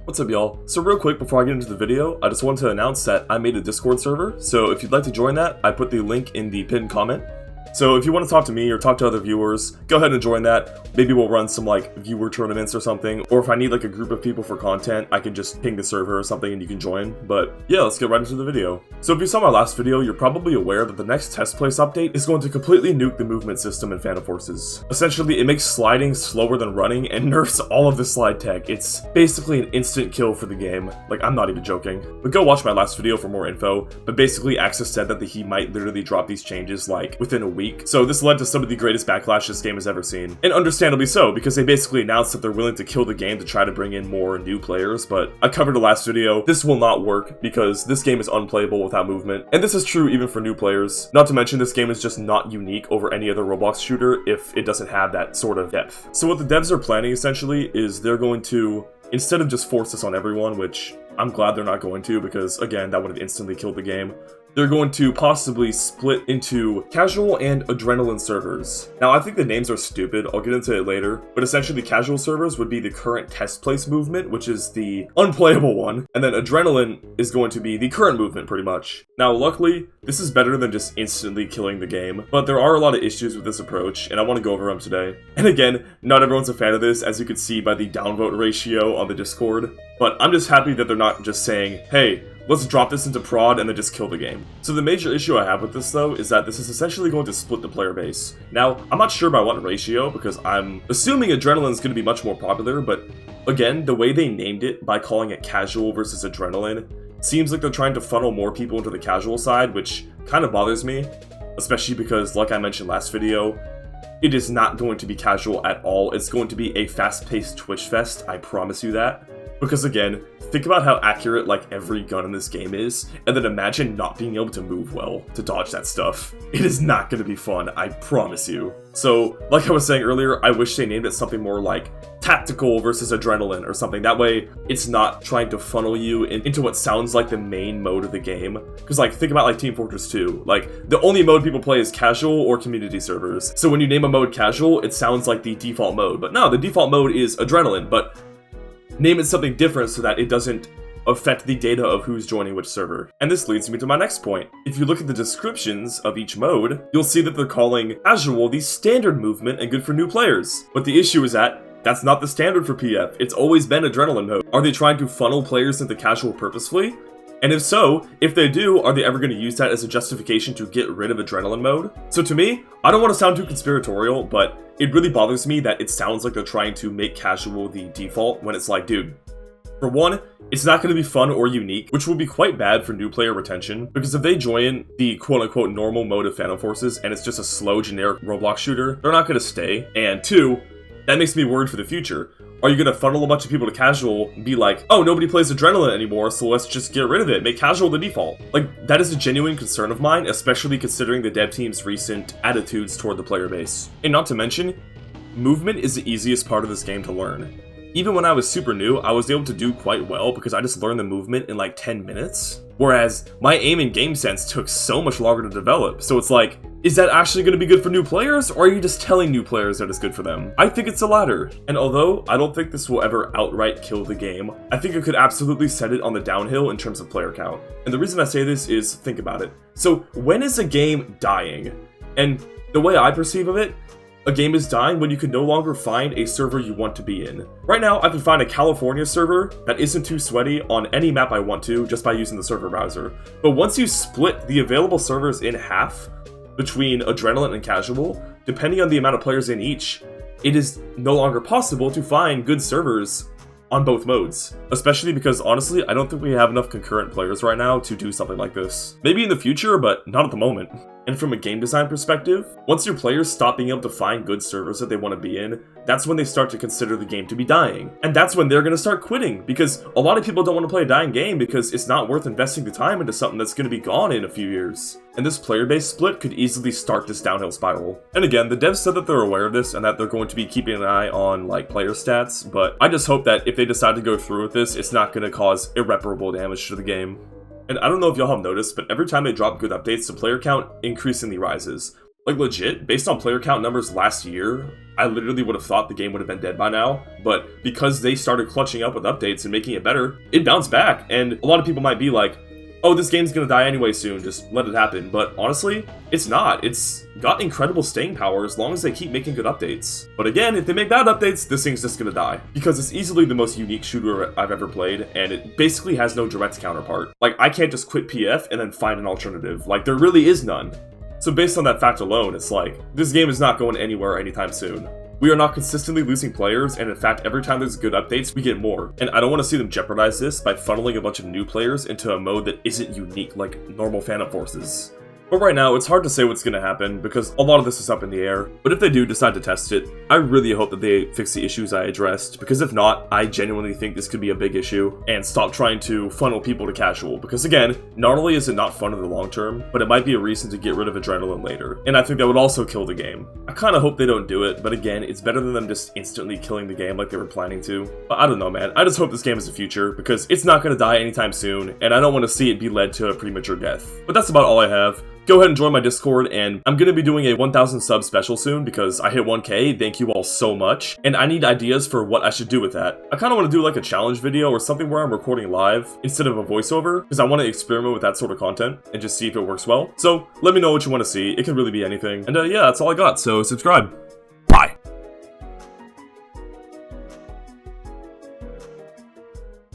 What's up, y'all? So real quick before I get into the video, I just wanted to announce that I made a Discord server, so if you'd like to join that, I put the link in the pinned comment. So if you want to talk to me or talk to other viewers, go ahead and join that. Maybe we'll run some viewer tournaments or something, or if I need a group of people for content, I can just ping the server or something and you can join. But yeah, let's get right into the video. So if you saw my last video, you're probably aware that the next test place update is going to completely nuke the movement system in Phantom Forces. Essentially, it makes sliding slower than running and nerfs all of the slide tech. It's basically an instant kill for the game. I'm not even joking. But go watch my last video for more info. But basically, Axis said that he might literally drop these changes within a week. So this led to some of the greatest backlash this game has ever seen. And understandably so, because they basically announced that they're willing to kill the game to try to bring in more new players. But I covered the last video, this will not work because this game is unplayable without movement. And this is true even for new players. Not to mention this game is just not unique over any other Roblox shooter if it doesn't have that sort of depth. So what the devs are planning essentially is they're going to, instead of just force this on everyone, which I'm glad they're not going to because again, that would have instantly killed the game. They're going to possibly split into casual and adrenaline servers. Now, I think the names are stupid, I'll get into it later, but essentially casual servers would be the current test place movement, which is the unplayable one, and then adrenaline is going to be the current movement, pretty much. Now, luckily, this is better than just instantly killing the game, but there are a lot of issues with this approach, and I want to go over them today. And again, not everyone's a fan of this, as you can see by the downvote ratio on the Discord, but I'm just happy that they're not just saying, hey, let's drop this into prod and then just kill the game. So the major issue I have with this though is that this is essentially going to split the player base. Now, I'm not sure by what ratio because I'm assuming adrenaline is going to be much more popular, but again, the way they named it by calling it casual versus adrenaline seems like they're trying to funnel more people into the casual side, which kind of bothers me, especially because like I mentioned last video, it is not going to be casual at all. It's going to be a fast-paced Twitch fest, I promise you that. Because again, think about how accurate every gun in this game is, and then imagine not being able to move well to dodge that stuff. It is not going to be fun, I promise you. So, like I was saying earlier, I wish they named it something more like tactical versus adrenaline or something. That way, it's not trying to funnel you into what sounds like the main mode of the game. Because think about Team Fortress 2. The only mode people play is casual or community servers. So when you name a mode casual, it sounds like the default mode. But no, the default mode is adrenaline, but name it something different so that it doesn't affect the data of who's joining which server. And this leads me to my next point. If you look at the descriptions of each mode, you'll see that they're calling casual the standard movement and good for new players. But the issue is that that's not the standard for PF. It's always been adrenaline mode. Are they trying to funnel players into casual purposefully? And if so, if they do, are they ever going to use that as a justification to get rid of adrenaline mode? So to me, I don't want to sound too conspiratorial, but it really bothers me that it sounds like they're trying to make casual the default when it's dude, for one, it's not going to be fun or unique, which will be quite bad for new player retention, because if they join the quote-unquote normal mode of Phantom Forces and it's just a slow generic Roblox shooter, they're not going to stay. And two, that makes me worried for the future. Are you going to funnel a bunch of people to casual and be like, oh, nobody plays adrenaline anymore, so let's just get rid of it, make casual the default? That is a genuine concern of mine, especially considering the dev team's recent attitudes toward the player base. And not to mention, movement is the easiest part of this game to learn. Even when I was super new, I was able to do quite well because I just learned the movement in 10 minutes. Whereas my aim and game sense took so much longer to develop. So it's is that actually going to be good for new players, or are you just telling new players that it's good for them? I think it's the latter. And although I don't think this will ever outright kill the game, I think it could absolutely set it on the downhill in terms of player count. And the reason I say this is, think about it. So when is a game dying? And the way I perceive of it, a game is dying when you can no longer find a server you want to be in. Right now, I can find a California server that isn't too sweaty on any map I want to just by using the server browser. But once you split the available servers in half between adrenaline and casual, depending on the amount of players in each, it is no longer possible to find good servers on both modes. Especially because, honestly, I don't think we have enough concurrent players right now to do something like this. Maybe in the future, but not at the moment. And from a game design perspective, once your players stop being able to find good servers that they want to be in, that's when they start to consider the game to be dying. And that's when they're going to start quitting, because a lot of people don't want to play a dying game because it's not worth investing the time into something that's going to be gone in a few years. And this player base split could easily start this downhill spiral. And again, the devs said that they're aware of this and that they're going to be keeping an eye on player stats, but I just hope that if they decide to go through with this, it's not going to cause irreparable damage to the game. And I don't know if y'all have noticed, but every time they drop good updates, the player count increasingly rises. Like legit, based on player count numbers last year, I literally would have thought the game would have been dead by now, but because they started clutching up with updates and making it better, it bounced back, and a lot of people might be like, oh, this game's gonna die anyway soon, just let it happen. But honestly, it's not. It's got incredible staying power as long as they keep making good updates. But again, if they make bad updates, this thing's just gonna die. Because it's easily the most unique shooter I've ever played, and it basically has no direct counterpart. Like, I can't just quit PF and then find an alternative. Like, there really is none. So based on that fact alone, it's like, this game is not going anywhere anytime soon. We are not consistently losing players, and in fact, every time there's good updates, we get more. And I don't want to see them jeopardize this by funneling a bunch of new players into a mode that isn't unique like normal Phantom Forces. But right now, it's hard to say what's going to happen because a lot of this is up in the air. But if they do decide to test it, I really hope that they fix the issues I addressed, because if not, I genuinely think this could be a big issue, and stop trying to funnel people to casual. Because again, not only is it not fun in the long term, but it might be a reason to get rid of adrenaline later. And I think that would also kill the game. I kind of hope they don't do it, but again, it's better than them just instantly killing the game like they were planning to. But I don't know, man. I just hope this game has a future, because it's not going to die anytime soon, and I don't want to see it be led to a premature death. But that's about all I have. Go ahead and join my Discord, and I'm going to be doing a 1,000 sub special soon because I hit 1K, thank you all so much, and I need ideas for what I should do with that. I kind of want to do like a challenge video or something where I'm recording live instead of a voiceover, because I want to experiment with that sort of content and just see if it works well. So let me know what you want to see. It could really be anything. And yeah, that's all I got, so subscribe.